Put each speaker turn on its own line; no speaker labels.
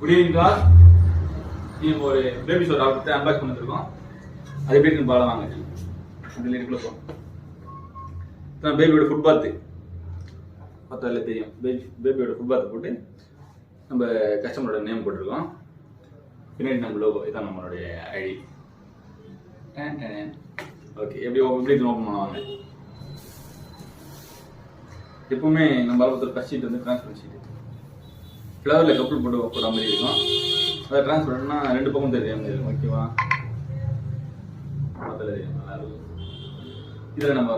Good evening class. நீங்கள் ஒரு baby show doctor unbox பண்ணிருக்கோம். அது எப்படி இருக்குன்னு பாடம் வாங்க. அதில் இருக்குள்ள பேபியோட ஃபுட் பாத்து பார்த்தாலே தெரியும். பேபியோட ஃபுட் பாத்து போட்டு நம்ம கஸ்டமரோட நேம் போட்டிருக்கோம். பின்னாடி நம்ம லோகோ இதான் நம்மளுடைய ஐடி. ஓகே, எப்படி ஓப்பன் பண்ணுவாங்க. எப்பவுமே நம்ம அளவுக்கு ஃபர்ஸ்ட் ஷீட் வந்து ட்ரான்ஸ்பரன்ட் ஷீட் ஃப்ளவரில் கப்புள் போட்டு போடுற மாதிரி இருக்கும். அதை ட்ரான்ஸ்பரண்ட்னா 2 பக்கம் தெரியும். ஓகேவா? அதில் தெரியும், நல்லா இருக்கும். இதில் நம்ம